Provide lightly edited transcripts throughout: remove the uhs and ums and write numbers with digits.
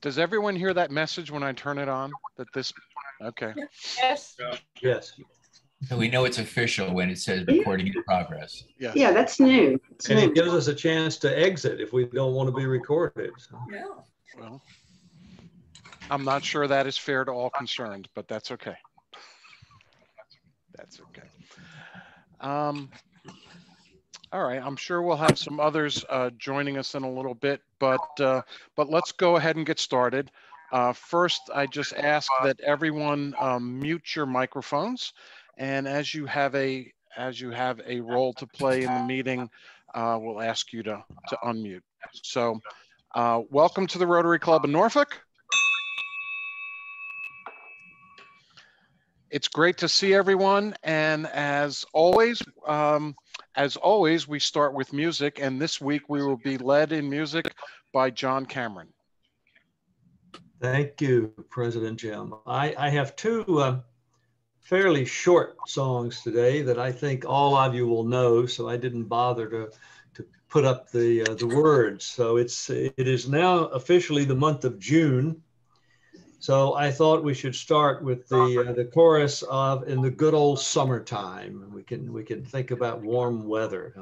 Does everyone hear that message when I turn it on? That this, okay. Yes. Yes. So we know it's official when it says recording in progress. Yes. Yeah, that's new. And it gives us a chance to exit if we don't want to be recorded. So. Yeah. Well, I'm not sure that is fair to all concerned, but that's okay. That's okay. All right, I'm sure we'll have some others joining us in a little bit, but let's go ahead and get started. First, I just ask that everyone mute your microphones, and as you have a role to play in the meeting, we'll ask you to unmute. So, welcome to the Rotary Club of Norfolk. It's great to see everyone, and as always, we start with music, and this week we will be led in music by John Cameron. Thank you, President Jim. I have two fairly short songs today that I think all of you will know, so I didn't bother to put up the words. So it is now officially the month of June. So I thought we should start with the chorus of "In the Good Old Summertime." We can think about warm weather.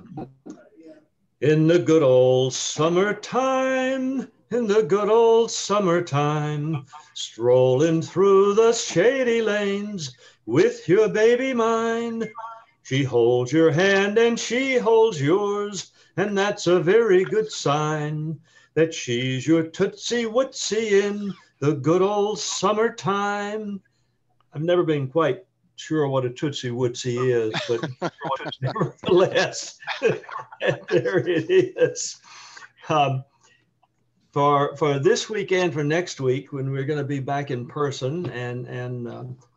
In the good old summertime, in the good old summertime, strolling through the shady lanes with your baby mine. She holds your hand and she holds yours, and that's a very good sign that she's your Tootsie Wootsie in the good old summertime. I've never been quite sure what a Tootsie Wootsie is, but nevertheless, there it is. For this weekend, for next week, when we're going to be back in person, and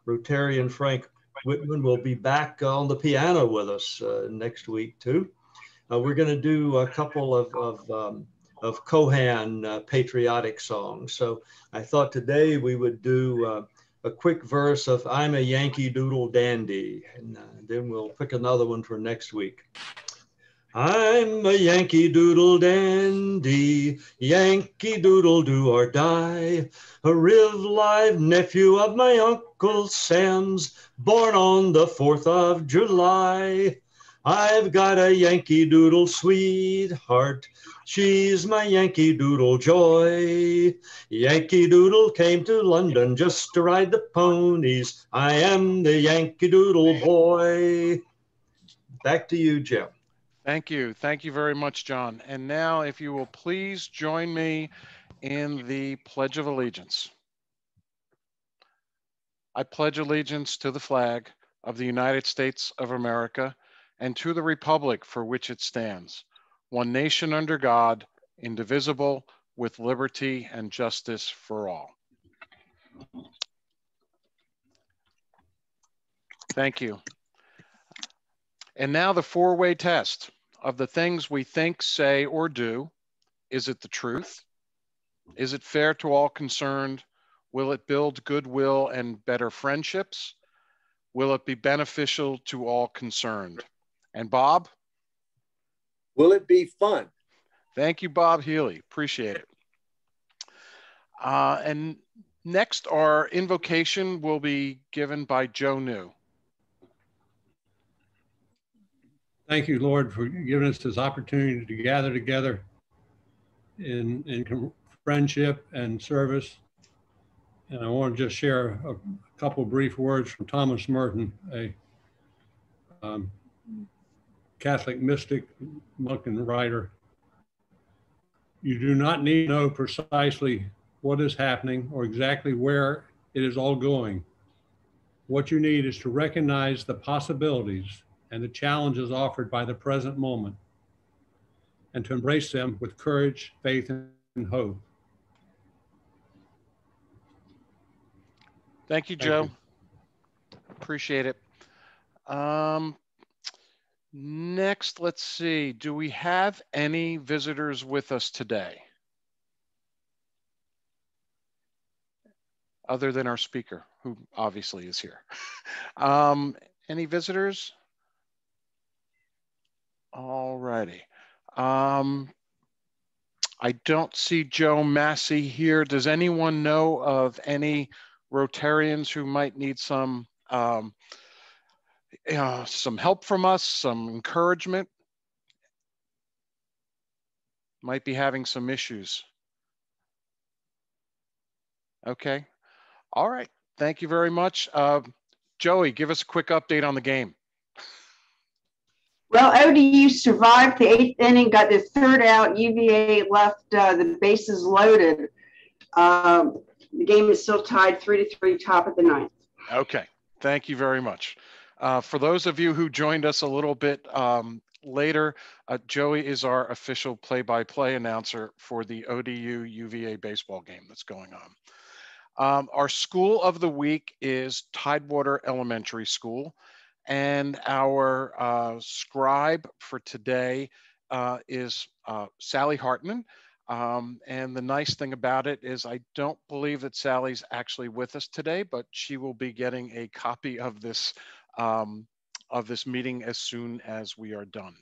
Rotarian Frank Whitman will be back on the piano with us next week too. We're going to do a couple of Kohan patriotic songs. So I thought today we would do a quick verse of "I'm a Yankee Doodle Dandy," and then we'll pick another one for next week. I'm a Yankee Doodle Dandy, Yankee Doodle do or die, a real live nephew of my Uncle Sam's, born on the 4th of July. I've got a Yankee Doodle sweetheart, she's my Yankee Doodle joy. Yankee Doodle came to London just to ride the ponies. I am the Yankee Doodle boy. Back to you, Jim. Thank you. Thank you very much, John. And now, if you will please join me in the Pledge of Allegiance. I pledge allegiance to the flag of the United States of America and to the republic for which it stands, one nation under God, indivisible, with liberty and justice for all. Thank you. And now the four-way test of the things we think, say, or do. Is it the truth? Is it fair to all concerned? Will it build goodwill and better friendships? Will it be beneficial to all concerned? And Bob? Will it be fun? Thank you, Bob Healy. Appreciate it. And next, our invocation will be given by Joe New. Thank you, Lord, for giving us this opportunity to gather together in friendship and service. And I want to just share a couple brief words from Thomas Merton, a Catholic mystic, monk, and writer. You do not need to know precisely what is happening or exactly where it is all going. What you need is to recognize the possibilities and the challenges offered by the present moment, and to embrace them with courage, faith, and hope. Thank you, Joe. Appreciate it. Next, let's see. Do we have any visitors with us today? Other than our speaker, who obviously is here. Any visitors? All righty. I don't see Joe Massey here. Does anyone know of any Rotarians who might need some help from us, some encouragement? Might be having some issues. Okay. All right. Thank you very much. Joey, give us a quick update on the game. Well, ODU survived the 8th inning, got the 3rd out. UVA left the bases loaded. The game is still tied 3-3, top of the 9th. Okay. Thank you very much. For those of you who joined us a little bit later, Joey is our official play-by-play announcer for the ODU UVA baseball game that's going on. Our school of the week is Tidewater Elementary School, and our scribe for today is Sally Hartman. And the nice thing about it is I don't believe that Sally's actually with us today, but she will be getting a copy of this meeting as soon as we are done.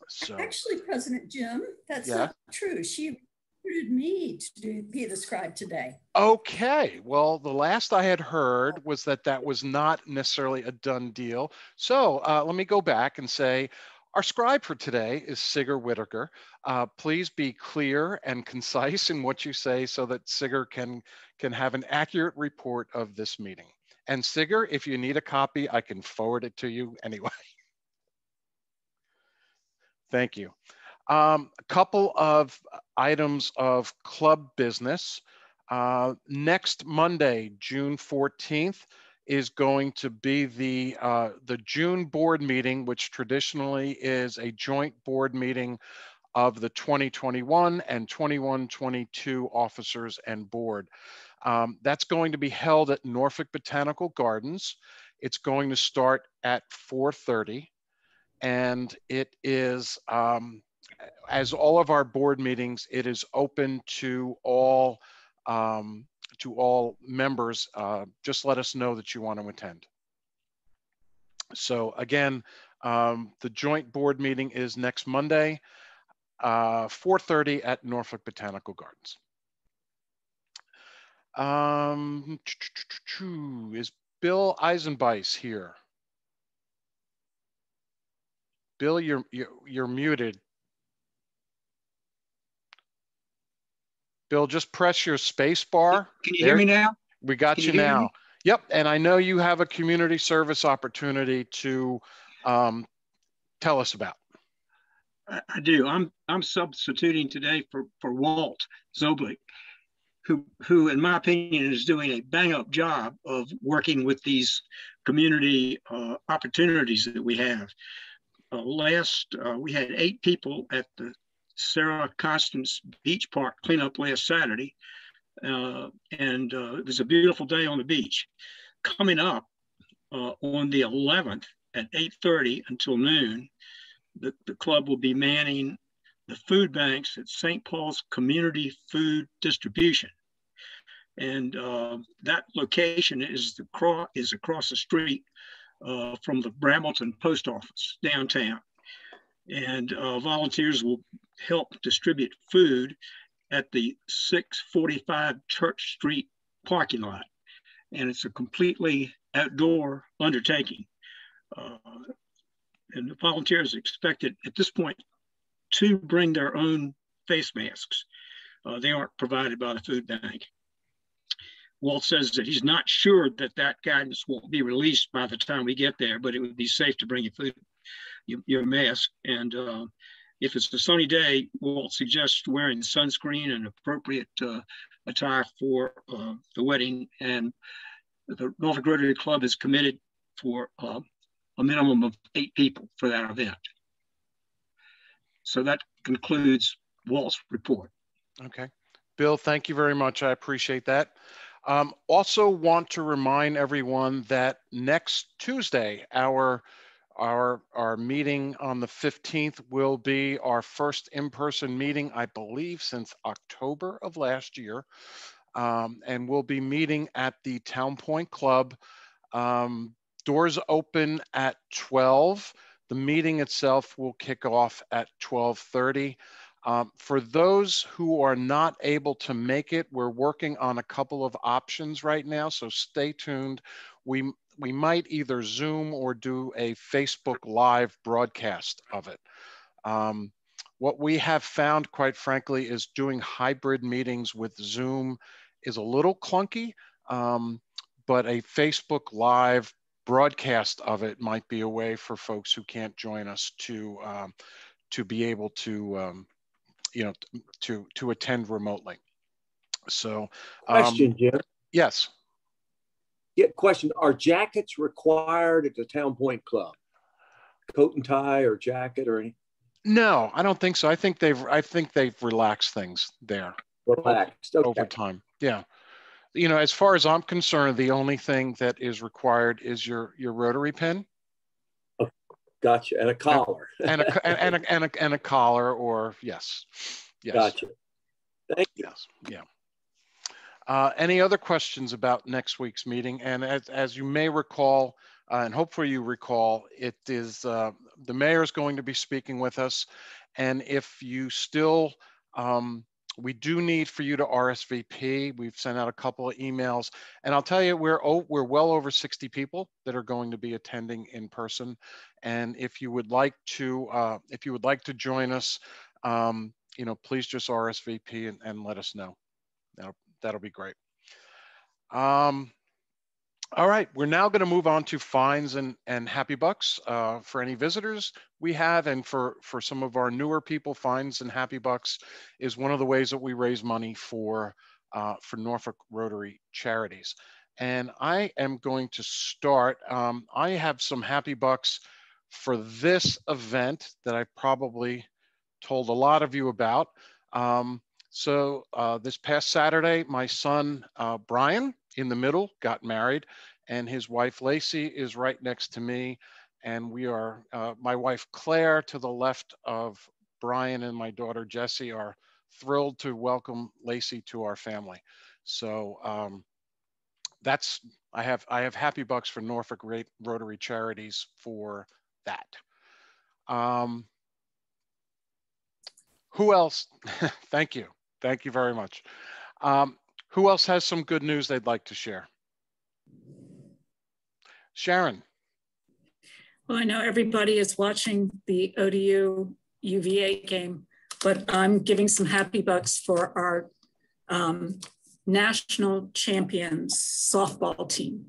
So actually, President Jim, that's not true. She recruited me to be the scribe today. Okay, well, the last I had heard was that that was not necessarily a done deal. So let me go back and say, our scribe for today is Sigurd Whitaker. Please be clear and concise in what you say so that Sigurd can have an accurate report of this meeting. And Sigurd, if you need a copy, I can forward it to you anyway. Thank you. A couple of items of club business. Next Monday, June 14th, is going to be the June board meeting, which traditionally is a joint board meeting of the 2021 and 21-22 officers and board. That's going to be held at Norfolk Botanical Gardens. It's going to start at 4:30, and it is, as all of our board meetings, it is open to all members. Just let us know that you want to attend. So again, the joint board meeting is next Monday, 4:30 at Norfolk Botanical Gardens. Is Bill Eisenbeis here? Bill, you're muted. Bill, just press your space bar. Can you hear me now? We got you now. Yep, and I know you have a community service opportunity to tell us about. I do. I'm substituting today for Walt Zoblik, who in my opinion is doing a bang-up job of working with these community opportunities that we have. We had 8 people at the Sarah Constance Beach Park cleanup last Saturday, and it was a beautiful day on the beach. Coming up on the 11th at 8:30 until noon, the club will be manning the food banks at St. Paul's Community Food Distribution. And that location is across the street from the Brambleton Post Office downtown. And volunteers will help distribute food at the 645 Church Street parking lot. And it's a completely outdoor undertaking. And the volunteers are expected at this point to bring their own face masks. They aren't provided by the food bank. Walt says that he's not sure that guidance won't be released by the time we get there, but it would be safe to bring your mask. And if it's a sunny day, Walt suggests wearing sunscreen and appropriate attire for the wedding. And the Norfolk Rotary Club is committed for a minimum of 8 people for that event. So that concludes Walt's report. Okay. Bill, thank you very much. I appreciate that. Also want to remind everyone that next Tuesday, our meeting on the 15th will be our first in-person meeting, I believe, since October of last year. And we'll be meeting at the Town Point Club. Doors open at 12. The meeting itself will kick off at 12:30. For those who are not able to make it, we're working on a couple of options right now, so stay tuned. We might either Zoom or do a Facebook Live broadcast of it. What we have found, quite frankly, is doing hybrid meetings with Zoom is a little clunky, but a Facebook Live broadcast of it might be a way for folks who can't join us to be able to, to attend remotely. So, Question, Jim. Yes. Yeah, question. Are jackets required at the Town Point Club? Coat and tie or jacket or anything? No, I don't think so. I think they've relaxed things there. Relaxed. Okay. Over time. Yeah. As far as I'm concerned, the only thing that is required is your Rotary pin. Oh, gotcha. And a collar. And a collar, or yes. Gotcha. Thank you. Yes. Yeah. Any other questions about next week's meeting? And as you may recall, and hopefully you recall, it is the mayor is going to be speaking with us. And if you still, we do need for you to RSVP. We've sent out a couple of emails, and I'll tell you, we're well over 60 people that are going to be attending in person. And if you would like to, join us, please just RSVP and let us know. That'll be great. All right, we're now going to move on to fines and happy bucks for any visitors we have, and for some of our newer people. Fines and happy bucks is one of the ways that we raise money for Norfolk Rotary charities. And I am going to start. I have some happy bucks for this event that I probably told a lot of you about. So this past Saturday, my son, Brian, in the middle, got married, and his wife, Lacey, is right next to me. And we are, my wife, Claire, to the left of Brian, and my daughter, Jessie, are thrilled to welcome Lacey to our family. So I have happy bucks for Norfolk Rotary charities for that. Who else? Thank you. Thank you very much. Who else has some good news they'd like to share? Sharon. Well, I know everybody is watching the ODU UVA game, but I'm giving some happy bucks for our national champions softball team.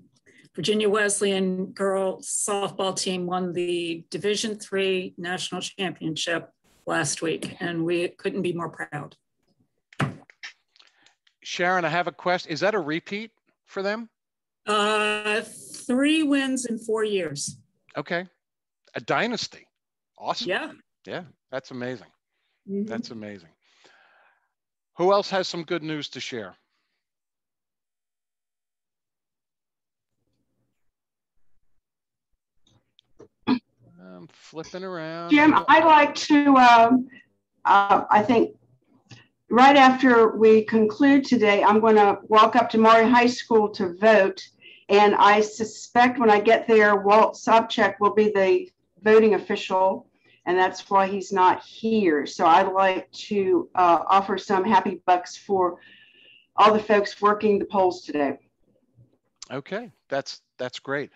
Virginia Wesleyan girls softball team won the Division III national championship last week, and we couldn't be more proud. Sharon, I have a question. Is that a repeat for them? 3 wins in 4 years. Okay. A dynasty. Awesome. Yeah. Yeah, that's amazing. Mm-hmm. That's amazing. Who else has some good news to share? I'm flipping around. Jim, I'd like to, I think, right after we conclude today, I'm going to walk up to Maury High School to vote. And I suspect when I get there, Walt Sobchak will be the voting official, and that's why he's not here. So I'd like to offer some happy bucks for all the folks working the polls today. Okay, that's great.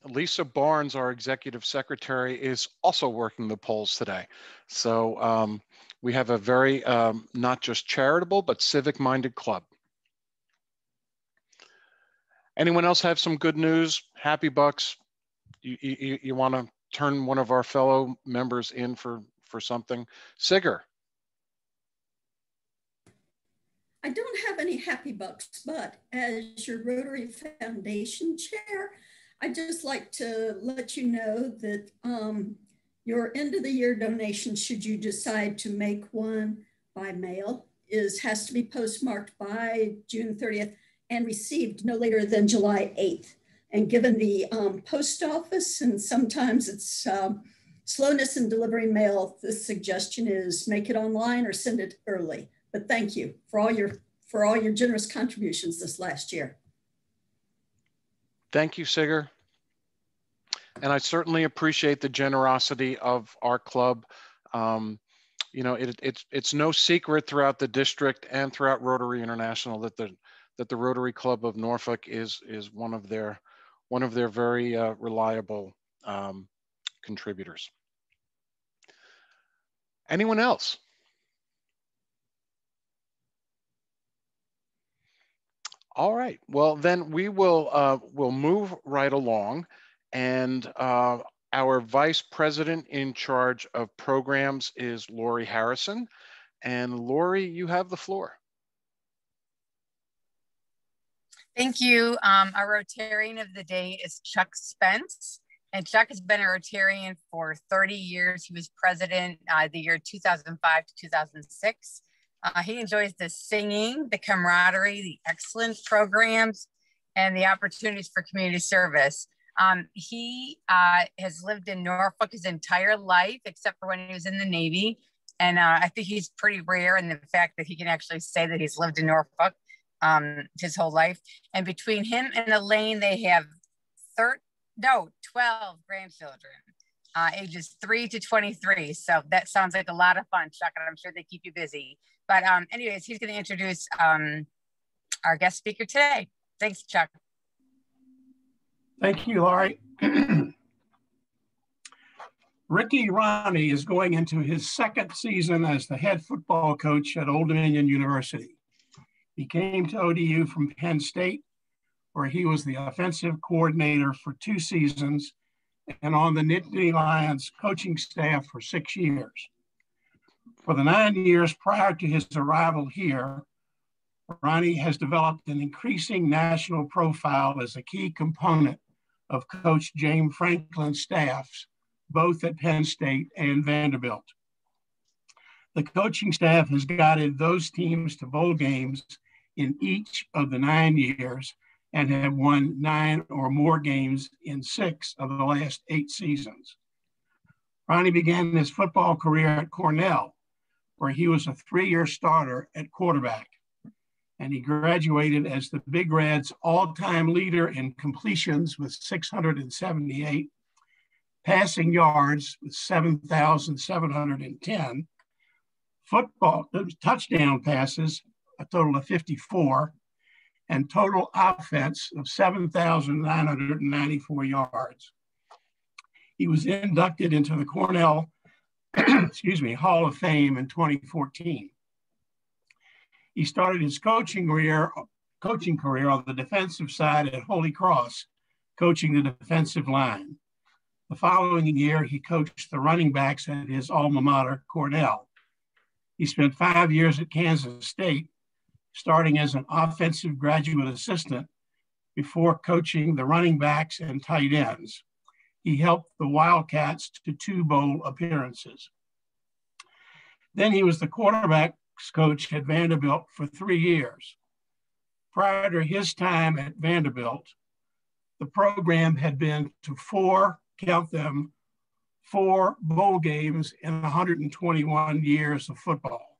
Lisa Barnes, our executive secretary, is also working the polls today. So we have a very not just charitable, but civic-minded club. Anyone else have some good news? Happy bucks? You want to turn one of our fellow members in for something? Sigger. I don't have any happy bucks, but as your Rotary Foundation chair, I'd just like to let you know that your end of the year donation, should you decide to make one by mail, has to be postmarked by June 30th and received no later than July 8th. And given the post office, and sometimes it's slowness in delivering mail, the suggestion is make it online or send it early. But thank you for all your generous contributions this last year. Thank you, Sigger. And I certainly appreciate the generosity of our club. you know, it's no secret throughout the district and throughout Rotary International that the Rotary Club of Norfolk is one of their very reliable contributors. Anyone else? All right. Well, then we will we'll move right along, and our vice president in charge of programs is Lori Harrison. And Lori, you have the floor. Thank you. Our Rotarian of the day is Chuck Spence. And Chuck has been a Rotarian for 30 years. He was president the year 2005 to 2006. He enjoys the singing, the camaraderie, the excellent programs, and the opportunities for community service. He has lived in Norfolk his entire life, except for when he was in the Navy. And I think he's pretty rare in the fact that he can actually say that he's lived in Norfolk his whole life. And between him and Elaine, they have 12 grandchildren, ages 3 to 23. So that sounds like a lot of fun, Chuck, and I'm sure they keep you busy. But anyways, he's going to introduce our guest speaker today. Thanks, Chuck. Thank you, Laurie. Ricky Ronnie is going into his second season as the head football coach at Old Dominion University. He came to ODU from Penn State, where he was the offensive coordinator for 2 seasons and on the Nittany Lions coaching staff for 6 years. For the 9 years prior to his arrival here, Ronnie has developed an increasing national profile as a key component of Coach James Franklin's staffs, both at Penn State and Vanderbilt. The coaching staff has guided those teams to bowl games in each of the 9 years and have won 9 or more games in 6 of the last 8 seasons. Ronnie began his football career at Cornell, where he was a 3-year starter at quarterback. And he graduated as the Big Red's all-time leader in completions with 678, passing yards with 7,710, touchdown passes, a total of 54, and total offense of 7,994 yards. He was inducted into the Cornell Hall of Fame in 2014. He started his coaching career on the defensive side at Holy Cross, coaching the defensive line. The following year, he coached the running backs at his alma mater, Cornell. He spent 5 years at Kansas State, starting as an offensive graduate assistant before coaching the running backs and tight ends. He helped the Wildcats to 2 bowl appearances. Then he was the quarterbacks coach at Vanderbilt for 3 years. Prior to his time at Vanderbilt, the program had been to 4 bowl games in 121 years of football,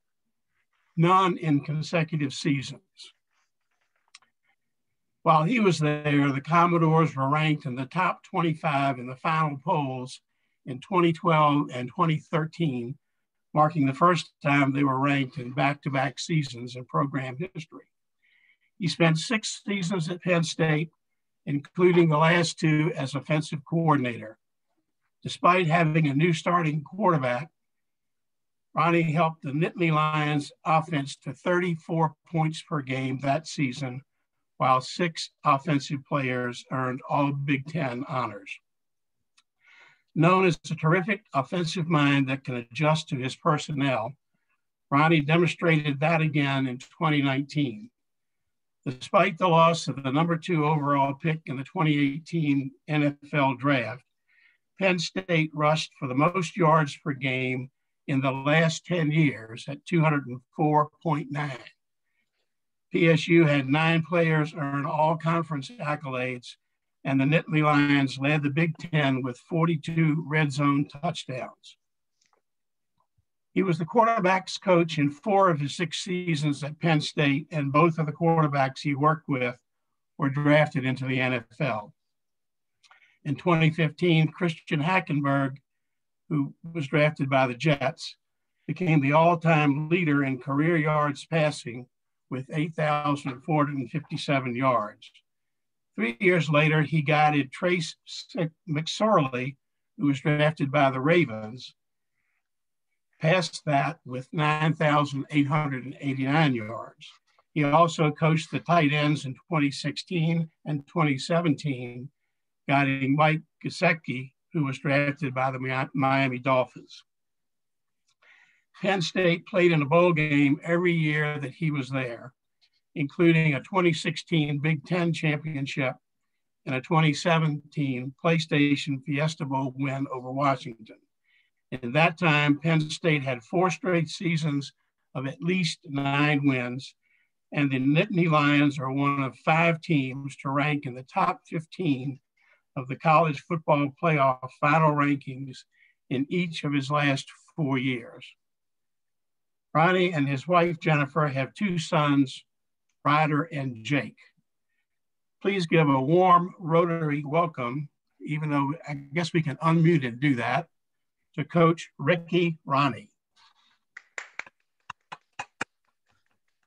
none in consecutive seasons. While he was there, the Commodores were ranked in the top 25 in the final polls in 2012 and 2013, marking the first time they were ranked in back-to-back seasons in program history. He spent 6 seasons at Penn State, including the last 2 as offensive coordinator. Despite having a new starting quarterback, Ronnie helped the Nittany Lions offense to 34 points per game that season, while 6 offensive players earned all Big Ten honors. Known as a terrific offensive mind that can adjust to his personnel, Ronnie demonstrated that again in 2019. Despite the loss of the number 2 overall pick in the 2018 NFL draft, Penn State rushed for the most yards per game in the last 10 years at 204.9. PSU had 9 players earn all conference accolades, and the Nittany Lions led the Big Ten with 42 red zone touchdowns. He was the quarterbacks coach in 4 of his 6 seasons at Penn State, and both of the quarterbacks he worked with were drafted into the NFL. In 2015, Christian Hackenberg, who was drafted by the Jets, became the all-time leader in career yards passing with 8,457 yards. 3 years later, he guided Trace McSorley, who was drafted by the Ravens, past that with 9,889 yards. He also coached the tight ends in 2016 and 2017, guiding Mike Gesicki, who was drafted by the Miami Dolphins. Penn State played in a bowl game every year that he was there, including a 2016 Big Ten championship and a 2017 PlayStation Fiesta Bowl win over Washington. In that time, Penn State had 4 straight seasons of at least 9 wins, and the Nittany Lions are one of 5 teams to rank in the top 15 of the college football playoff final rankings in each of his last 4 years. Ronnie and his wife, Jennifer, have 2 sons, Ryder and Jake. Please give a warm Rotary welcome, even though I guess we can unmute and do that, to Coach Ricky Ronnie.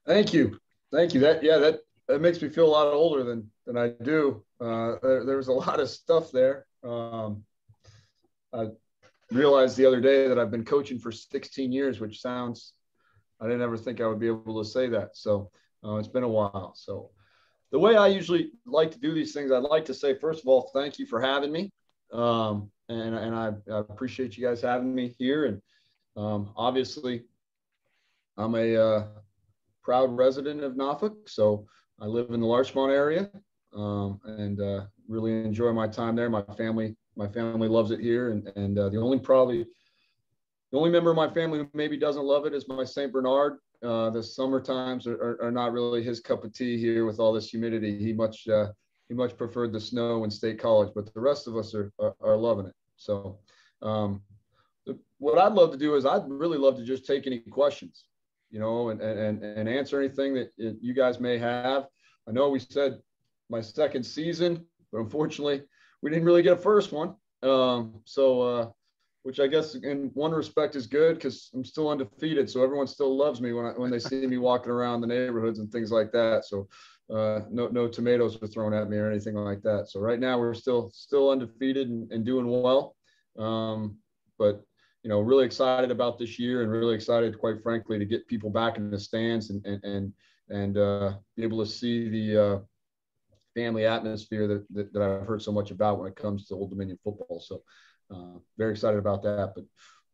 Thank you. Thank you. That makes me feel a lot older than I do. There was a lot of stuff there. I realized the other day that I've been coaching for 16 years, which sounds, I didn't ever think I would be able to say that. So it's been a while. So the way I usually like to do these things, I'd like to say, first of all, thank you for having me. And I appreciate you guys having me here. And obviously, I'm a proud resident of Norfolk, so I live in the Larchmont area, and really enjoy my time there. My family loves it here, and the only member of my family who maybe doesn't love it is my St. Bernard. The summer times are not really his cup of tea here with all this humidity. He much preferred the snow in State College, but the rest of us are loving it. So what I'd love to do is I'd really love to just take any questions, and answer anything that you guys may have. I know we said my second season, but unfortunately we didn't really get a first one. Which I guess in one respect is good because I'm still undefeated. So everyone still loves me when they see me walking around the neighborhoods and things like that. So no tomatoes were thrown at me or anything like that. So right now we're still undefeated and doing well. But really excited about this year and really excited, quite frankly, to get people back in the stands and be able to see the family atmosphere that I've heard so much about when it comes to Old Dominion football. So very excited about that. But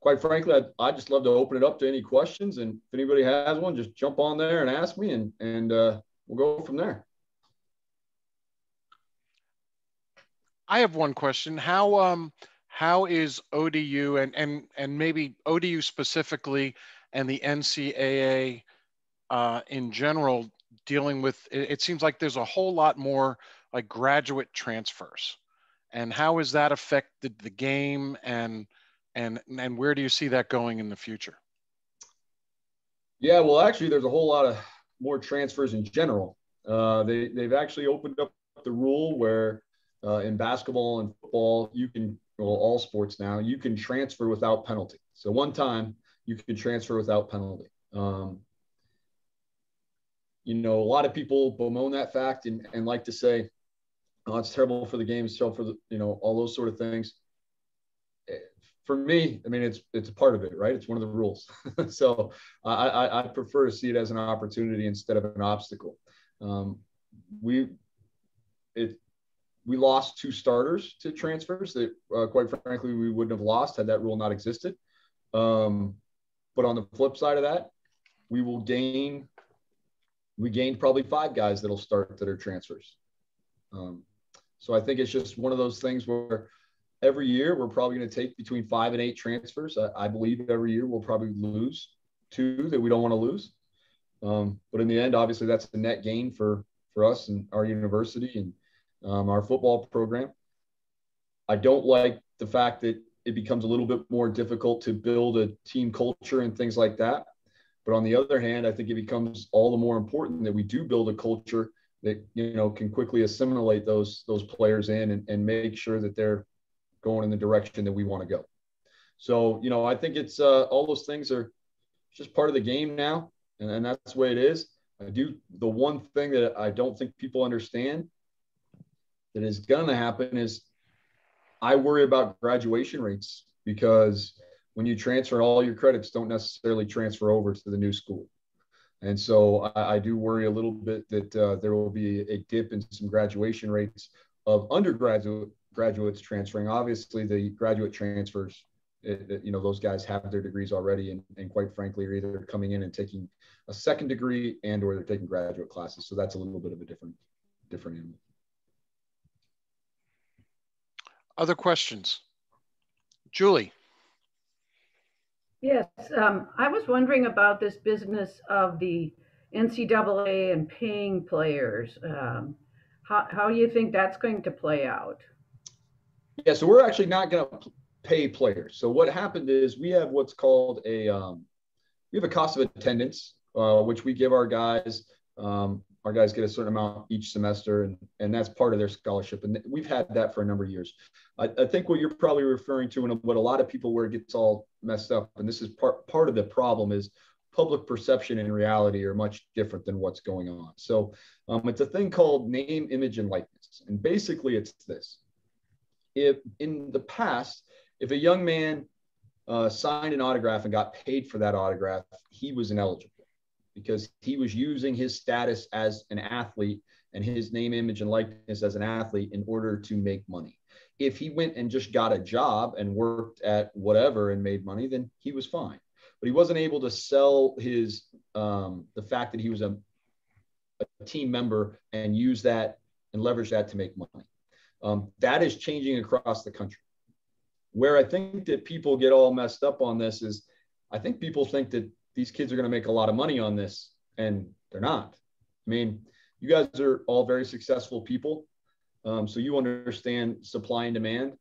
quite frankly, I'd just love to open it up to any questions. And if anybody has one, just jump on there and ask me, and we'll go from there. I have one question. How is ODU and maybe ODU specifically and the NCAA in general dealing with, it seems like there's a whole lot more like graduate transfers, and how has that affected the game, and where do you see that going in the future? Yeah, well, actually there's a whole lot of more transfers in general. They've actually opened up the rule where in basketball and football, all sports now, you can transfer without penalty. So one time you can transfer without penalty. A lot of people bemoan that fact and like to say, oh, it's terrible for the game, it's terrible for all those sort of things. For me, I mean, it's a part of it, right? It's one of the rules. So I prefer to see it as an opportunity instead of an obstacle. We lost 2 starters to transfers that, quite frankly, we wouldn't have lost had that rule not existed. But on the flip side of that, we gained probably 5 guys that'll start that are transfers. So I think it's just one of those things where every year we're probably going to take between 5 and 8 transfers. I believe every year we'll probably lose 2 that we don't want to lose. But in the end, obviously, that's the net gain for us and our university and our football program. I don't like the fact that it becomes a little bit more difficult to build a team culture and things like that. But on the other hand, I think it becomes all the more important that we do build a culture that, can quickly assimilate those players in and make sure that they're going in the direction that we want to go. So, I think it's all those things are It's just part of the game now, and that's the way it is. The one thing that I don't think people understand that is going to happen is I worry about graduation rates, because when you transfer, all your credits don't necessarily transfer over to the new school. And so I do worry a little bit that there will be a dip in some graduation rates of graduates transferring. Obviously, the graduate transfers, those guys have their degrees already, and quite frankly, are either coming in and taking a second degree or they're taking graduate classes. So that's a little bit of a different animal. Other questions? Julie. Yes, I was wondering about this business of the NCAA and paying players. How do you think that's going to play out? Yeah, so we're actually not going to pay players. So what happened is we have what's called we have a cost of attendance, which we give our guys. Our guys get a certain amount each semester, and that's part of their scholarship. And we've had that for a number of years. I think what you're probably referring to, and what a lot of people where it gets all messed up, and this is part of the problem, is public perception and reality are much different than what's going on. So it's a thing called name, image, and likeness. And basically it's this. If in the past, if a young man signed an autograph and got paid for that autograph, he was ineligible, because he was using his status as an athlete and his name, image, and likeness as an athlete in order to make money. If he went and just got a job and worked at whatever and made money, then he was fine. But he wasn't able to sell his the fact that he was a team member and use that and leverage that to make money. That is changing across the country. Where I think that people get all messed up on this is, I think people think that these kids are going to make a lot of money on this, and they're not. I mean, you guys are all very successful people, so you understand supply and demand.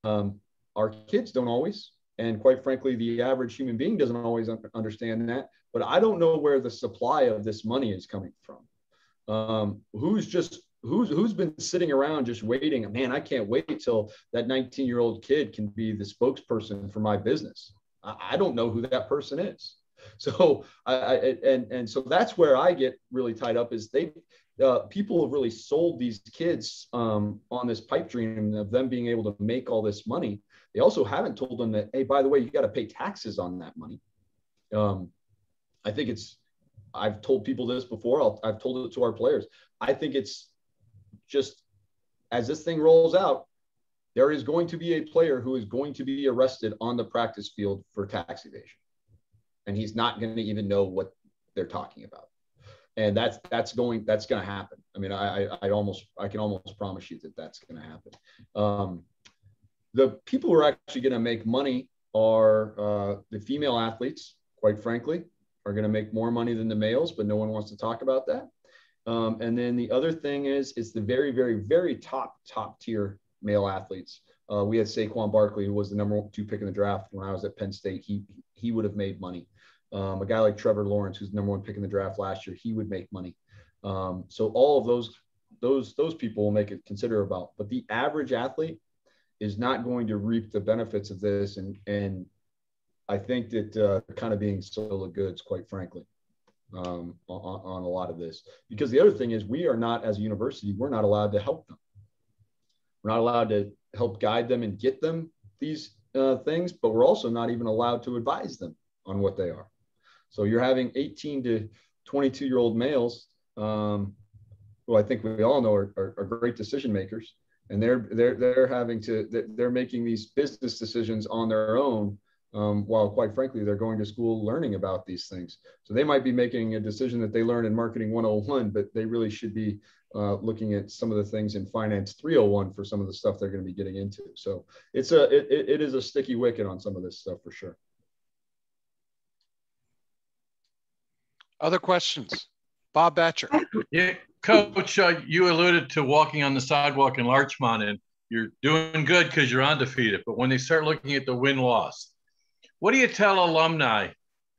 Our kids don't always, and quite frankly, the average human being doesn't always understand that. But I don't know where the supply of this money is coming from. Who's been sitting around just waiting? Man, I can't wait till that 19-year-old kid can be the spokesperson for my business. I don't know who that person is. So so that's where I get really tied up, is people have really sold these kids on this pipe dream of them being able to make all this money. They also haven't told them that, hey, by the way, you got to pay taxes on that money. I think I've told people this before. I've told it to our players. I think it's just, as this thing rolls out, there is going to be a player who is going to be arrested on the practice field for tax evasion. And he's not going to even know what they're talking about. And that's going to happen. I mean, I can almost promise you that that's going to happen. The people who are actually going to make money are the female athletes, quite frankly, are going to make more money than the males, but no one wants to talk about that. And then the other thing is the very, very, very top tier male athletes. We had Saquon Barkley, who was the number 2 pick in the draft when I was at Penn State. He would have made money. A guy like Trevor Lawrence, who's the number 1 pick in the draft last year, he would make money. So all of those people will make a considerable amount. But the average athlete is not going to reap the benefits of this. And I think that they're kind of being sold of goods, quite frankly, on a lot of this. Because the other thing is, we are not, as a university, we're not allowed to help them. We're not allowed to help guide them and get them these things, but we're also not even allowed to advise them on what they are. So you're having 18 to 22-year-old males, who I think we all know are great decision makers, and they're making these business decisions on their own, while quite frankly they're going to school learning about these things. So they might be making a decision that they learned in Marketing 101, but they really should be looking at some of the things in Finance 301 for some of the stuff they're going to be getting into. So it is a sticky wicket on some of this stuff for sure. Other questions? Bob Batcher. Yeah, Coach, you alluded to walking on the sidewalk in Larchmont, and you're doing good because you're undefeated. But when they start looking at the win-loss, what do you tell alumni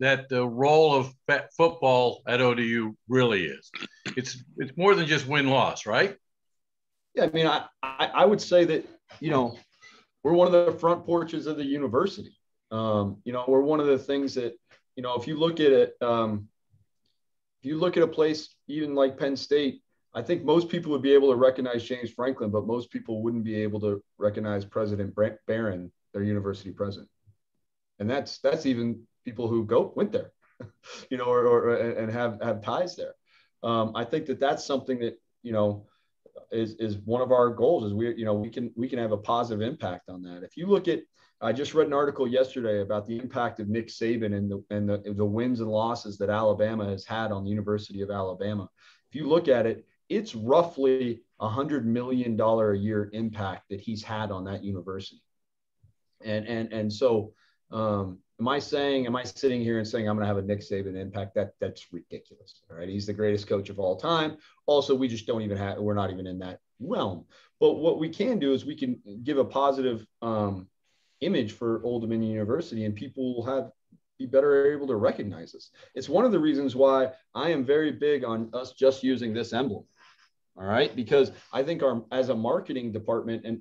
that the role of football at ODU really is? It's more than just win-loss, right? Yeah, I mean, I would say that, we're one of the front porches of the university. We're one of the things that you know, if you look at it, if you look at a place even like Penn State, I think most people would be able to recognize James Franklin, but most people wouldn't be able to recognize President Barron, their university president. And that's even people who went there, you know, and have ties there. I think that's something that, you know, is one of our goals, is we can have a positive impact on that. If you look at, I just read an article yesterday about the impact of Nick Saban and the wins and losses that Alabama has had on the University of Alabama. If you look at it, it's roughly $100 million a year impact that he's had on that university. And so, am I sitting here and saying I'm going to have a Nick Saban impact? That's ridiculous. All right. He's the greatest coach of all time. Also, we just we're not even in that realm. But what we can do is we can give a positive image for Old Dominion University, and people will be better able to recognize us. It's one of the reasons why I am very big on us just using this emblem. All right. Because I think as a marketing department, and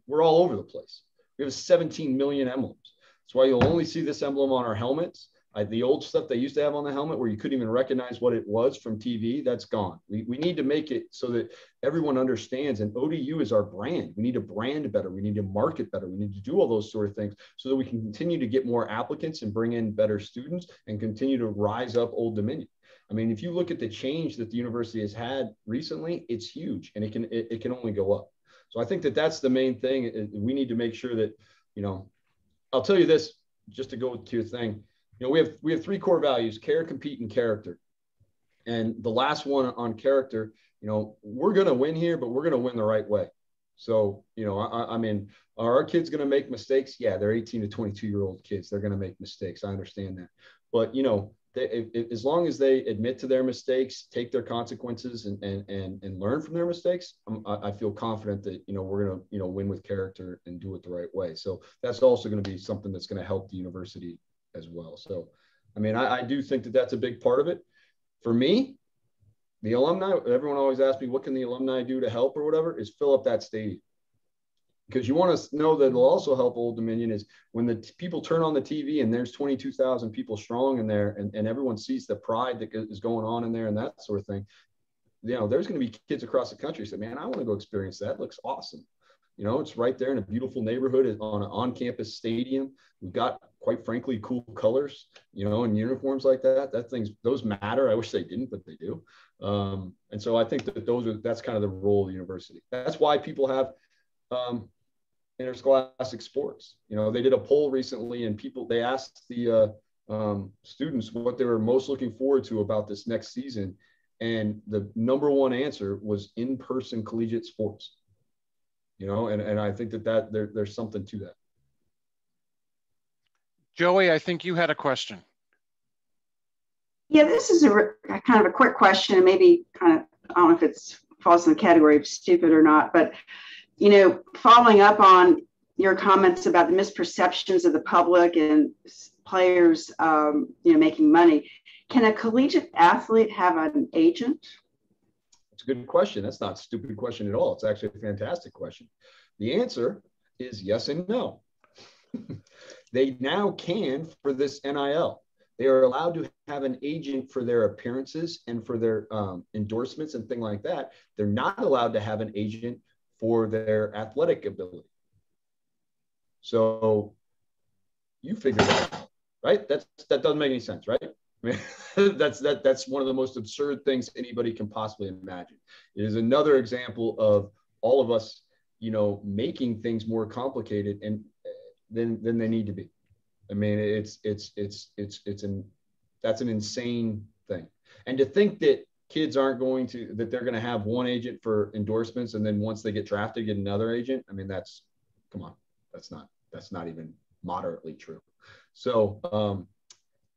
we're all over the place. We have 17 million emblems. That's why you'll only see this emblem on our helmets. The old stuff they used to have on the helmet where you couldn't even recognize what it was from TV, that's gone. We need to make it so that everyone understands, and ODU is our brand. We need to brand better. We need to market better. We need to do all those sort of things so that we can continue to get more applicants and bring in better students and continue to rise up Old Dominion. I mean, if you look at the change that the university has had recently, it's huge, and it can only go up. So I think that's the main thing. We need to make sure that, you know, I'll tell you this, just to go to your thing. You know, we have 3 core values: care, compete, and character. And the last one on character, you know, we're going to win here, but we're going to win the right way. So, you know, I mean, are our kids going to make mistakes? Yeah, they're 18 to 22-year-old kids. They're going to make mistakes. I understand that. But, you know, as long as they admit to their mistakes, take their consequences, and learn from their mistakes, I feel confident that, you know, we're going to, you know, win with character and do it the right way. So that's also going to be something that's going to help the university as well. So, I mean, I do think that that's a big part of it. For me, the alumni, everyone always asks me, what can the alumni do to help or whatever, is fill up that stadium. Because you want to know that it'll also help Old Dominion is when the people turn on the TV and there's 22,000 people strong in there, and everyone sees the pride that is going on in there and that sort of thing. You know, there's going to be kids across the country who say, man, I want to go experience that. It looks awesome. You know, it's right there in a beautiful neighborhood on an on-campus stadium. We've got, quite frankly, cool colors, you know, and uniforms like that. Those matter. I wish they didn't, but they do. And so I think that that's kind of the role of the university. That's why people have interscholastic sports. You know, they did a poll recently, and they asked the students what they were most looking forward to about this next season. And the #1 answer was in-person collegiate sports. You know, and I think that there's something to that. Joey, I think you had a question. Yeah, this is a kind of a quick question, and maybe kind of, I don't know if it falls in the category of stupid or not, but, you know, following up on your comments about the misperceptions of the public and players, you know, making money, can a collegiate athlete have an agent? It's a good question. That's not a stupid question at all. It's actually a fantastic question. The answer is yes and no. They now can for this NIL. They are allowed to have an agent for their appearances and for their endorsements and things like that. They're not allowed to have an agent for their athletic ability. So you figure that out, right? That doesn't make any sense, right? I mean, that's one of the most absurd things anybody can possibly imagine. It is another example of all of us, you know, making things more complicated than they need to be. I mean, that's an insane thing. And to think that kids aren't that they're going to have one agent for endorsements, and then once they get drafted, get another agent. I mean, come on, that's not even moderately true. So,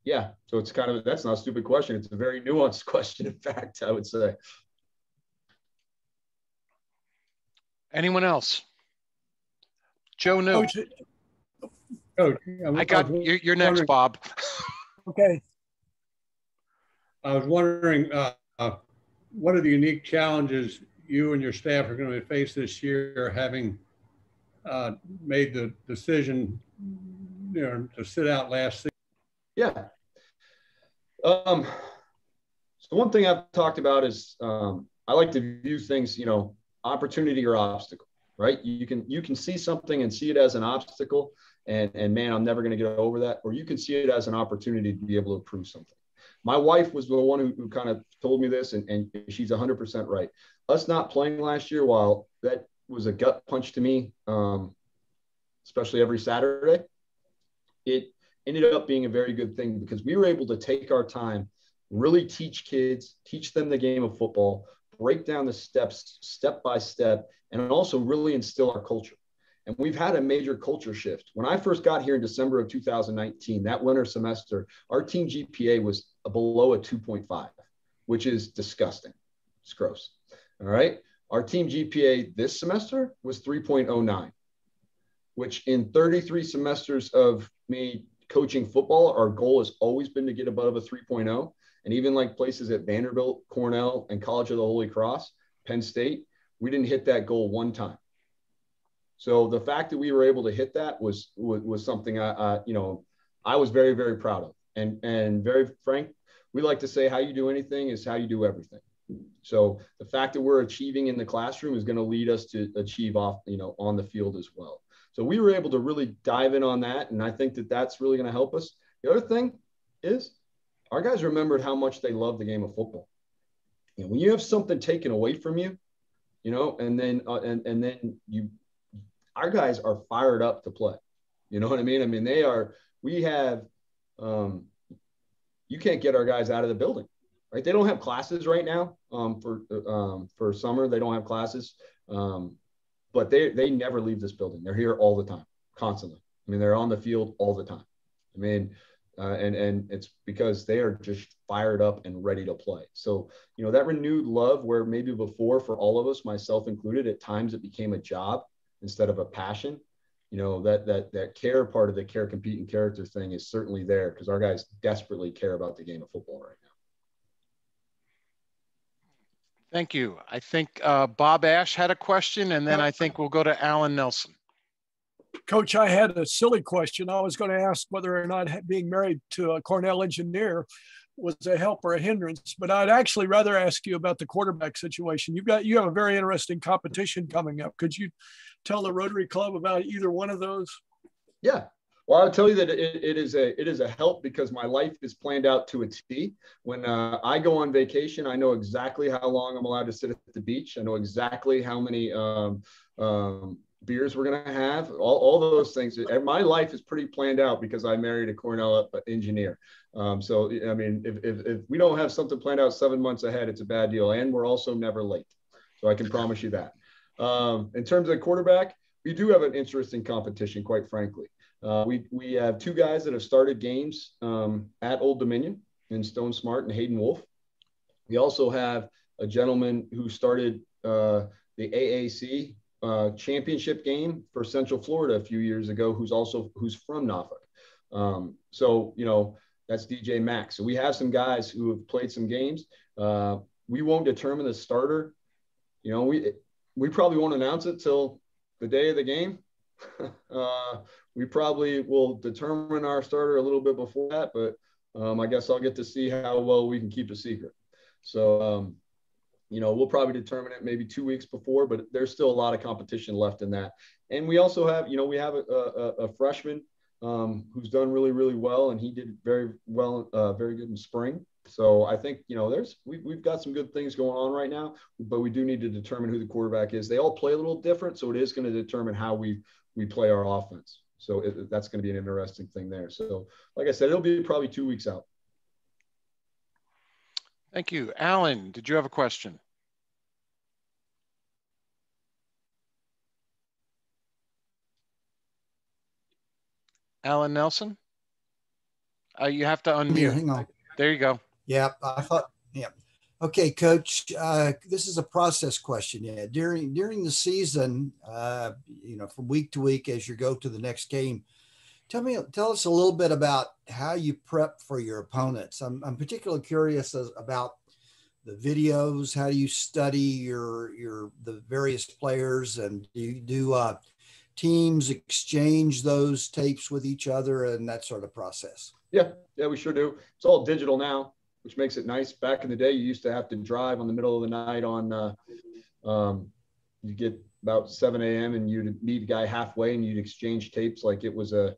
yeah, so that's not a stupid question. It's a very nuanced question, in fact, I would say. Anyone else? Joe, no. Coach, I got you're next, Bob. Okay. I was wondering, what are the unique challenges you and your staff are going to face this year, having made the decision, you know, to sit out last season? Yeah, So one thing I've talked about is I like to view things, you know, opportunity or obstacle, right? You can see something and see it as an obstacle and man, I'm never going to get over that. Or you can see it as an opportunity to be able to prove something. My wife was the one who kind of told me this, and she's 100% right. Us not playing last year, while that was a gut punch to me, especially every Saturday, it ended up being a very good thing because we were able to take our time, really teach kids, teach them the game of football, break down the steps step by step, and also really instill our culture. And we've had a major culture shift. When I first got here in December of 2019, that winter semester, our team GPA was below a 2.5, which is disgusting. It's gross. All right. Our team GPA this semester was 3.09, which in 33 semesters of me coaching football, our goal has always been to get above a 3.0. And even like places at Vanderbilt, Cornell, and College of the Holy Cross, Penn State, we didn't hit that goal one time. So the fact that we were able to hit that was something I was very, very proud of. And very frank, we like to say how you do anything is how you do everything. So the fact that we're achieving in the classroom is going to lead us to achieve on the field as well. So we were able to really dive in on that. And I think that that's really going to help us. The other thing is our guys remembered how much they love the game of football. And when you have something taken away from you, and then our guys are fired up to play. You know what I mean? I mean, you can't get our guys out of the building, right? They don't have classes right now for summer. They don't have classes, but they never leave this building. They're here all the time, constantly. I mean, they're on the field all the time. I mean, and it's because they are just fired up and ready to play. So, that renewed love where maybe before for all of us, myself included, at times it became a job instead of a passion, that care part of the care, compete, and character thing is certainly there because our guys desperately care about the game of football right now. Thank you. I think Bob Ash had a question, and then I think we'll go to Alan Nelson. Coach, I had a silly question. I was going to ask whether or not being married to a Cornell engineer was a help or a hindrance, but I'd actually rather ask you about the quarterback situation. You have a very interesting competition coming up. Could you tell the Rotary Club about either one of those? Yeah. Well, I'll tell you that it is a help because my life is planned out to a T. When I go on vacation, I know exactly how long I'm allowed to sit at the beach. I know exactly how many beers we're going to have, all those things. My life is pretty planned out because I married a Cornell engineer. So, I mean, if we don't have something planned out 7 months ahead, it's a bad deal. And we're also never late. So I can promise you that. In terms of quarterback, we do have an interesting competition, quite frankly. We have two guys that have started games at Old Dominion in Stone Smart and Hayden Wolf. We also have a gentleman who started the AAC championship game for Central Florida a few years ago, who's from Norfolk. So, that's DJ Max. So we have some guys who have played some games. We won't determine the starter. We probably won't announce it till the day of the game. We probably will determine our starter a little bit before that, but I guess I'll get to see how well we can keep a secret. So, we'll probably determine it maybe 2 weeks before, but there's still a lot of competition left in that. And we also have, we have a freshman who's done really, really well, and he did very well, very good in spring. So I think, we've got some good things going on right now, but we do need to determine who the quarterback is. They all play a little different, so it is going to determine how we play our offense. So that's going to be an interesting thing there. So like I said, it'll be probably 2 weeks out. Thank you. Alan, did you have a question? Alan Nelson? You have to unmute. Hang on. There you go. Yeah, I thought, yeah. Okay, Coach, this is a process question. Yeah, during the season, from week to week as you go to the next game, tell us a little bit about how you prep for your opponents. I'm particularly curious about the videos. How do you study the various players, and do you teams exchange those tapes with each other and that sort of process? Yeah, we sure do. It's all digital now, which makes it nice. Back in the day, you used to have to drive on the middle of the night you get about 7 a.m. and you'd meet a guy halfway and you'd exchange tapes like it was a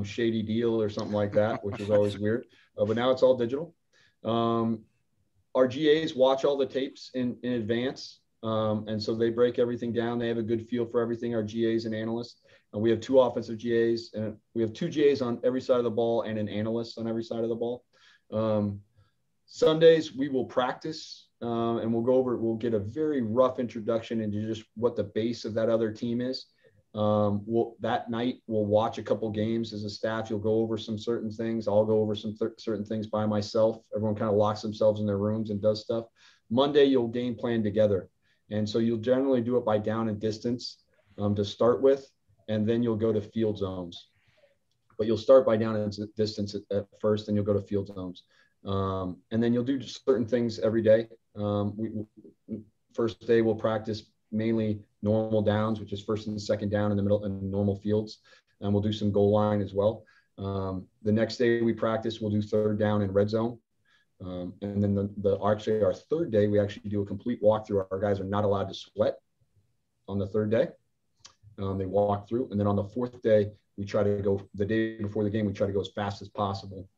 shady deal or something like that, which was always weird. But now it's all digital. Our GAs watch all the tapes in advance. And so they break everything down. They have a good feel for everything, our GAs and analysts. We have 2 offensive GAs, and we have 2 GAs on every side of the ball and an analyst on every side of the ball. Sundays, we will practice and we'll get a very rough introduction into just what the base of that other team is. That night, we'll watch a couple games as a staff. You'll go over some certain things. I'll go over some certain things by myself. Everyone kind of locks themselves in their rooms and does stuff. Monday, you'll game plan together. And so you'll generally do it by down and distance to start with, and then you'll go to field zones. But you'll start by down and distance at first, and you'll go to field zones. And then you'll do certain things every day. First day, we'll practice mainly normal downs, which is first and second down in the middle and normal fields. And we'll do some goal line as well. The next day we practice, we'll do third down and red zone. And then actually our third day, we actually do a complete walkthrough. Our guys are not allowed to sweat on the third day. They walk through. And then on the fourth day, we try to go, the day before the game, we try to go as fast as possible,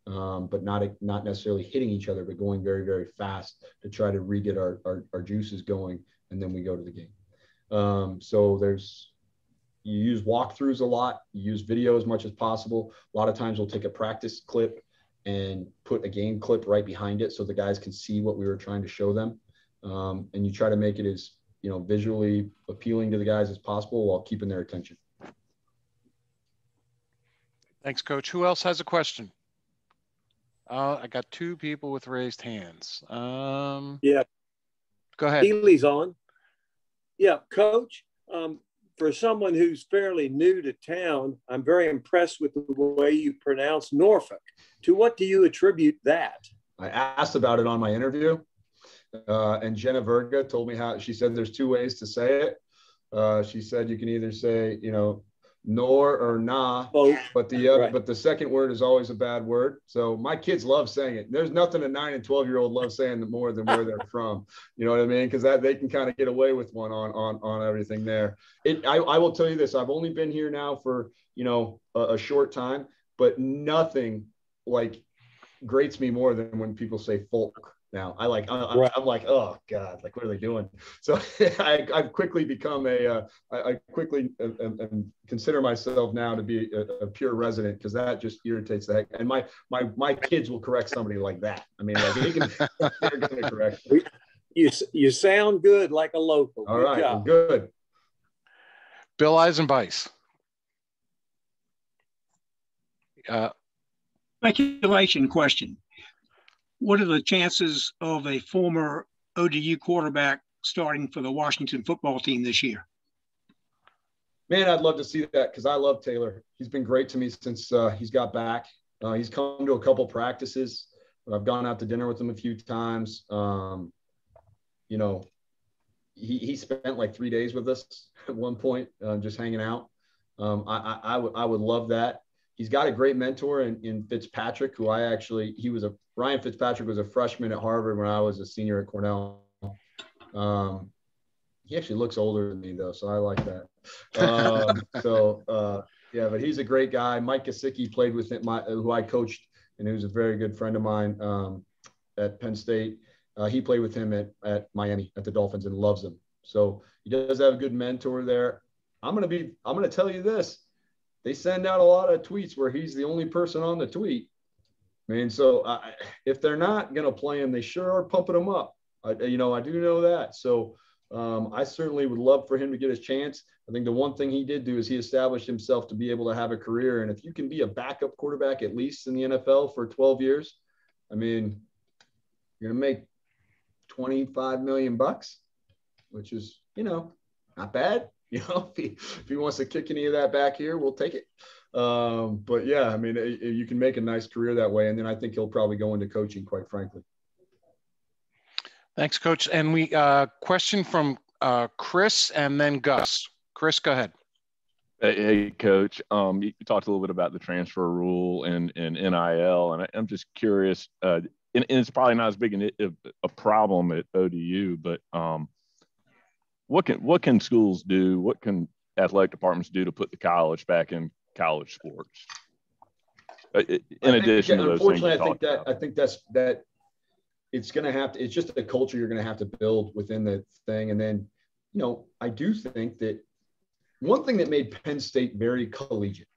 but not necessarily hitting each other, but going very, very fast to try to re-get our juices going. And then we go to the game. So you use walkthroughs a lot. You use video as much as possible. A lot of times we'll take a practice clip and put a game clip right behind it so the guys can see what we were trying to show them. And you try to make it as, visually appealing to the guys as possible while keeping their attention. Thanks, Coach. Who else has a question? I got 2 people with raised hands. Yeah. Go ahead. Healy's on. Yeah, Coach, for someone who's fairly new to town, I'm very impressed with the way you pronounce Norfolk. To what do you attribute that? I asked about it on my interview, and Jenna Verga told me she said there's 2 ways to say it. She said you can either say, nor or nah, but the second word is always a bad word. So my kids love saying it. There's nothing a 9 and 12-year-old love saying more than where they're from. You know what I mean? Because they can kind of get away with one on everything there. I will tell you this. I've only been here now for a short time, but nothing grates me more than when people say folk. Now I'm like, oh God, what are they doing? So I've quickly become I quickly consider myself now to be a pure resident, because that just irritates the heck. And my kids will correct somebody like that. I mean, they're going to correct. You sound good like a local. All right, well, good. Bill Eisenbeis. Speculation question. What are the chances of a former ODU quarterback starting for the Washington football team this year? Man, I'd love to see that, because I love Taylor. He's been great to me since he's got back. He's come to a couple practices. I've gone out to dinner with him a few times. He spent 3 days with us at one point, just hanging out. I would love that. He's got a great mentor in Fitzpatrick, who Ryan Fitzpatrick was a freshman at Harvard when I was a senior at Cornell. He actually looks older than me though, so I like that. Yeah, but he's a great guy. Mike Gesicki played with him, who I coached, and who's a very good friend of mine at Penn State. He played with him at Miami at the Dolphins and loves him. So he does have a good mentor there. I'm gonna tell you this. They send out a lot of tweets where he's the only person on the tweet. I mean, so if they're not going to play him, they sure are pumping him up. I do know that. So I certainly would love for him to get his chance. I think the one thing he did do is he established himself to be able to have a career. And if you can be a backup quarterback, at least in the NFL for 12 years, I mean, you're going to make $25 million, which is, not bad. If he wants to kick any of that back here, we'll take it. But yeah, I mean, you can make a nice career that way. And then I think he'll probably go into coaching, quite frankly. Thanks, Coach. And we question from Chris and then Gus. Chris, go ahead. Hey, Coach. You talked a little bit about the transfer rule and NIL, and I'm just curious. And it's probably not as big a problem at ODU, but what can schools do? What can athletic departments do to put the college back in college sports? In addition to those things you talked about. I think that it's going to have to. It's just a culture you're going to have to build within the thing, and then I do think that one thing that made Penn State very collegiate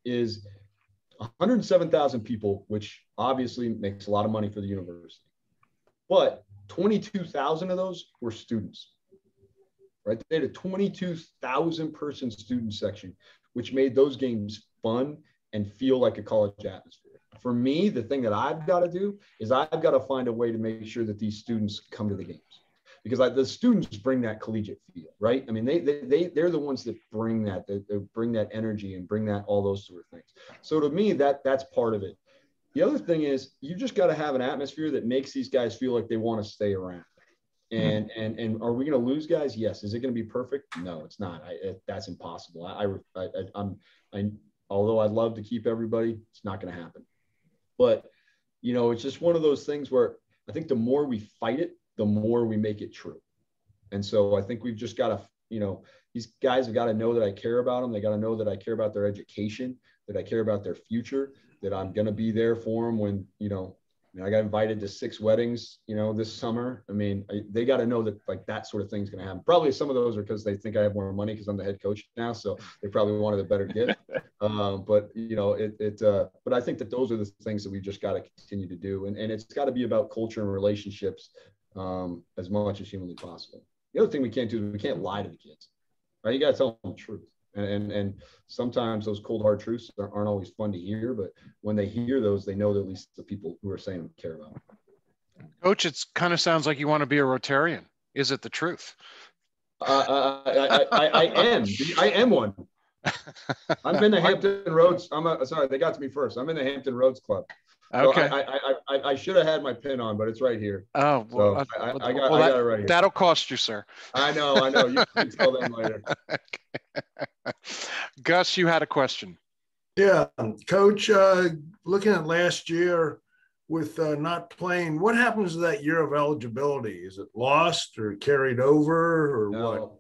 is 107,000 people, which obviously makes a lot of money for the university, but 22,000 of those were students. Right? They had a 22,000 person student section, which made those games fun and feel like a college atmosphere. For me, the thing that I've got to do is I've got to find a way to make sure that these students come to the games, because the students bring that collegiate feel, right? I mean, they're the ones that bring that, they bring that energy and bring that, all those sort of things. So to me, that's part of it. The other thing is you just got to have an atmosphere that makes these guys feel like they want to stay around. And are we going to lose guys? Yes. Is it going to be perfect? No, it's not. That's impossible. Although I'd love to keep everybody, it's not going to happen. But it's just one of those things where I think the more we fight it, the more we make it true. And so I think we've just got to, these guys have got to know that I care about them. They got to know that I care about their education, that I care about their future, that I'm going to be there for them when, I got invited to 6 weddings, this summer. I mean, they got to know that that sort of thing's going to happen. Probably some of those are because they think I have more money because I'm the head coach now. So they probably wanted a better gift. But I think that those are the things that we just got to continue to do. And it's got to be about culture and relationships as much as humanly possible. The other thing we can't do is we can't lie to the kids, right? You got to tell them the truth. And sometimes those cold hard truths aren't always fun to hear, but when they hear those, they know that at least the people who are saying them care about them. Coach, it kind of sounds like you want to be a Rotarian. Is it the truth? I am one. I'm in the Hampton Roads. Sorry, they got to me first. I'm in the Hampton Roads Club. Okay. So I should have had my pin on, but it's right here. Oh, well, so I got it right here. That'll cost you, sir. I know. You can tell them later. Gus, you had a question. Yeah, Coach, looking at last year with not playing, what happens to that year of eligibility? Is it lost or carried over or what?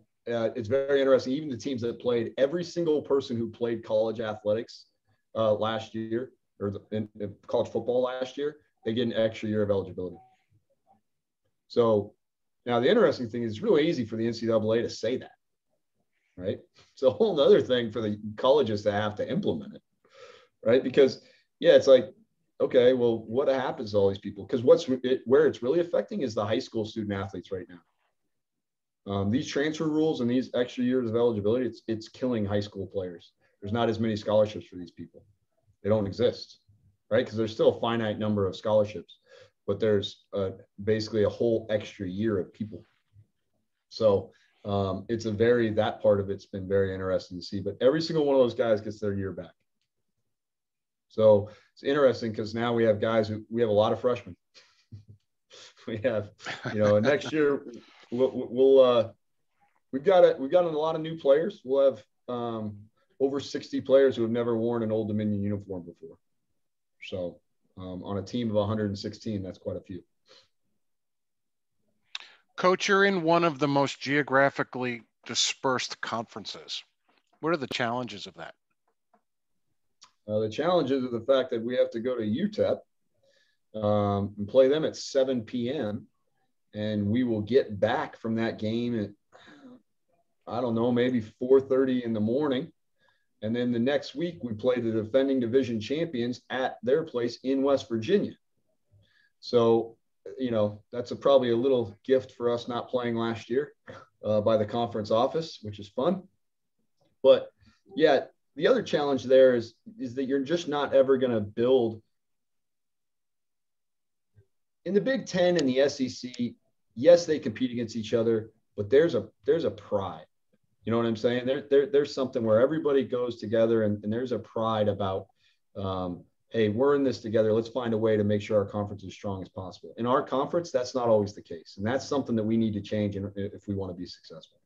It's very interesting. Even the teams that played, every single person who played college athletics last year, or in college football last year, they get an extra year of eligibility. So now the interesting thing is it's really easy for the NCAA to say that, right? It's a whole other thing for the colleges to have to implement it, right? Because, it's like, okay, well, what happens to all these people? Because where it's really affecting is the high school student athletes right now. These transfer rules and these extra years of eligibility, it's killing high school players. There's not as many scholarships for these people. They don't exist, right? Because there's still a finite number of scholarships, but there's basically a whole extra year of people. So that part of it's been very interesting to see, but every single one of those guys gets their year back. So it's interesting because now we have we have a lot of freshmen. We have, next year we've got a lot of new players. We'll have over 60 players who have never worn an Old Dominion uniform before. So on a team of 116, that's quite a few. Coach, you're in one of the most geographically dispersed conferences. What are the challenges of that? The challenges are the fact that we have to go to UTEP and play them at 7 p.m. And we will get back from that game at, I don't know, maybe 4:30 in the morning. And then the next week we play the defending division champions at their place in West Virginia. So, that's probably a little gift for us not playing last year by the conference office, which is fun. But the other challenge there is that you're just not ever going to build. In the Big Ten and the SEC, yes, they compete against each other, but there's a pride. You know what I'm saying? There's something where everybody goes together and there's a pride about, hey, we're in this together. Let's find a way to make sure our conference is as strong as possible. In our conference, that's not always the case. And that's something that we need to change if we want to be successful.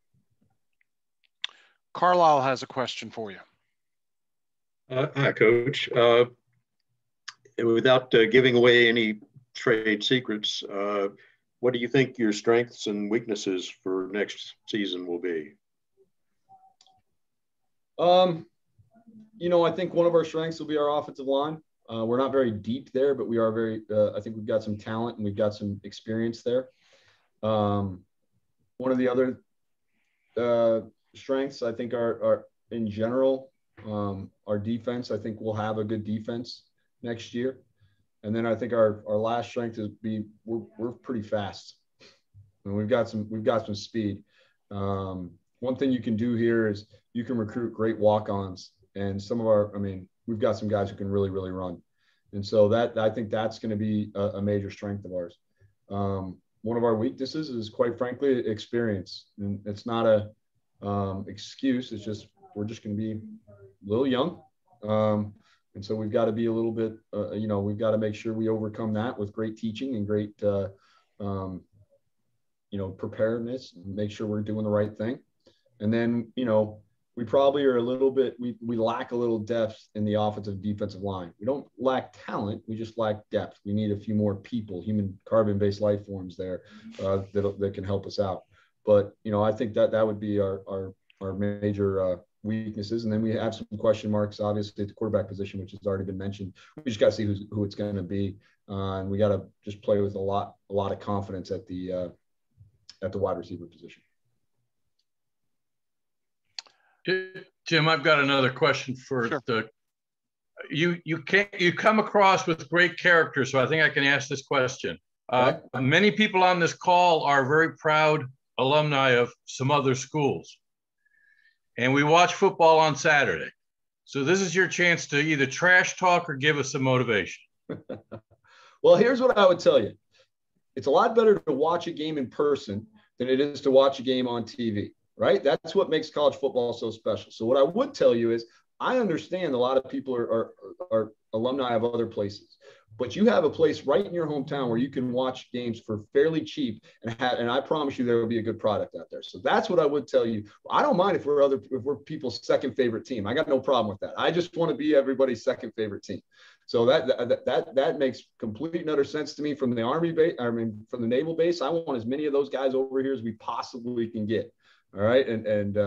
Carlisle has a question for you. Hi, Coach. Without giving away any trade secrets, what do you think your strengths and weaknesses for next season will be? I think one of our strengths will be our offensive line. We're not very deep there, but we are very, I think we've got some talent and we've got some experience there. One of the other strengths, I think, are in general, our defense. I think we'll have a good defense next year. And then I think our last strength is we're pretty fast. And we've got some speed. One thing you can do here is you can recruit great walk-ons, and we've got some guys who can really, really run. And so I think that's going to be a major strength of ours. One of our weaknesses is, quite frankly, experience. And it's not a excuse. It's just, we're just going to be a little young. And so we've got to be a little bit, we've got to make sure we overcome that with great teaching and great, preparedness, and make sure we're doing the right thing. And then, we probably are a little bit, we lack a little depth in the offensive defensive line. We don't lack talent. We just lack depth. We need a few more people, human carbon-based life forms there that can help us out. But, I think that would be our major weaknesses. And then we have some question marks, obviously, at the quarterback position, which has already been mentioned. We just got to see who it's going to be. And we got to just play with a lot of confidence at the wide receiver position. Jim, I've got another question for you come across with great character, so I think I can ask this question. Many people on this call are very proud alumni of some other schools, and we watch football on Saturday. So this is your chance to either trash talk or give us some motivation. Well, here's what I would tell you. It's a lot better to watch a game in person than it is to watch a game on TV. Right? That's what makes college football so special. So what I would tell you is, I understand a lot of people are alumni of other places, but you have a place right in your hometown where you can watch games for fairly cheap, and I promise you there will be a good product out there. So that's what I would tell you. I don't mind if we're people's second favorite team. I got no problem with that. I just want to be everybody's second favorite team. So that makes complete and utter sense to me. From the Army base, from the naval base, I want as many of those guys over here as we possibly can get. All right. And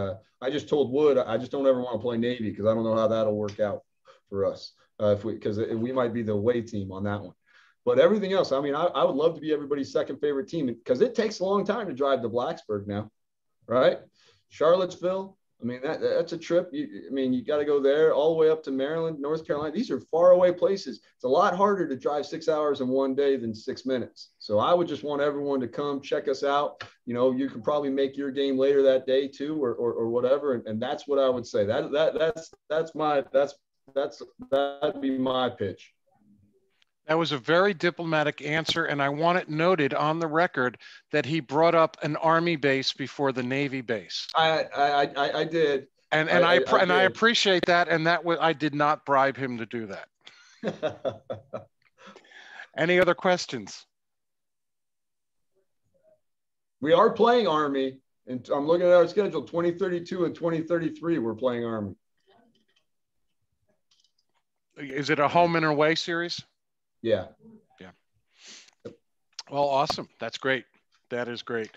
I just told Wood, I just don't ever want to play Navy because I don't know how that'll work out for us because we might be the away team on that one. But everything else, I would love to be everybody's second favorite team because it takes a long time to drive to Blacksburg now. Right. Charlottesville. That's a trip. You got to go there all the way up to Maryland, North Carolina. These are far away places. It's a lot harder to drive 6 hours in one day than 6 minutes. So I would just want everyone to come check us out. You can probably make your game later that day too, or whatever. And that's what I would say. That'd be my pitch. That was a very diplomatic answer, and I want it noted on the record that he brought up an Army base before the Navy base. I did, and I appreciate that, and I did not bribe him to do that. Any other questions? We are playing Army, and I'm looking at our schedule. 2032 and 2033, we're playing Army. Is it a home and away series? Yeah. Well, awesome. That's great. That is great.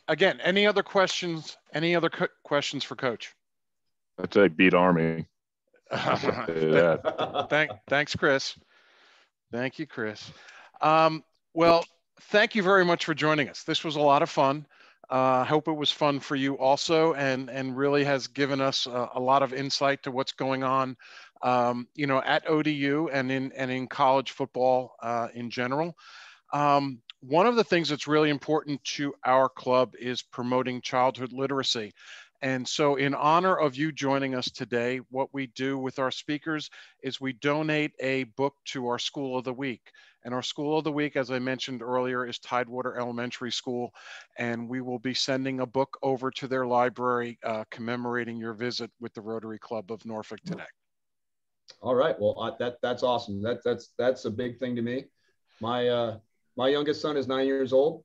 Again, any other questions? Any other questions for Coach? I'd say beat Army. Thanks, Chris. Thank you, Chris. Well, thank you very much for joining us. This was a lot of fun. I hope it was fun for you also, and really has given us a lot of insight to what's going on at ODU and in college football in general. One of the things that's really important to our club is promoting childhood literacy. And so in honor of you joining us today, what we do with our speakers is we donate a book to our School of the Week. And our School of the Week, as I mentioned earlier, is Tidewater Elementary School. And we will be sending a book over to their library commemorating your visit with the Rotary Club of Norfolk today. All right. Well, that's awesome. That's a big thing to me. My youngest son is 9 years old.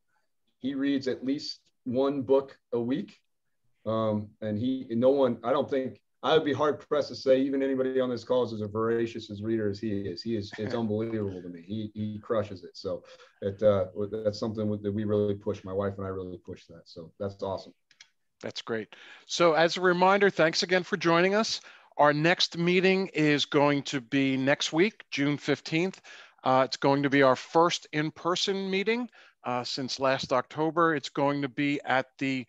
He reads at least one book a week. And no one, I don't think, I would be hard pressed to say even anybody on this call is as voracious as reader as he is. It's unbelievable to me. He crushes it. So that's something that we really push. My wife and I really push that. So that's awesome. That's great. So as a reminder, thanks again for joining us. Our next meeting is going to be next week, June 15th. It's going to be our first in-person meeting since last October. It's going to be at the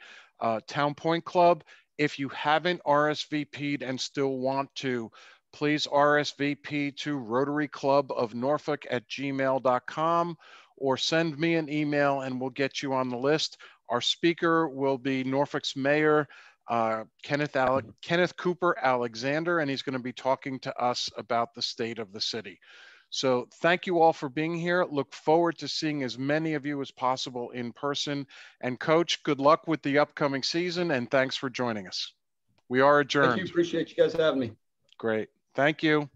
Town Point Club. If you haven't RSVP'd and still want to, please RSVP to rotaryclubofnorfolk@gmail.com or send me an email and we'll get you on the list. Our speaker will be Norfolk's Mayor, Kenneth Cooper Alexander, and he's going to be talking to us about the state of the city. So thank you all for being here. Look forward to seeing as many of you as possible in person. And Coach, good luck with the upcoming season, and thanks for joining us. We are adjourned. Thank you. Appreciate you guys having me. Great. Thank you.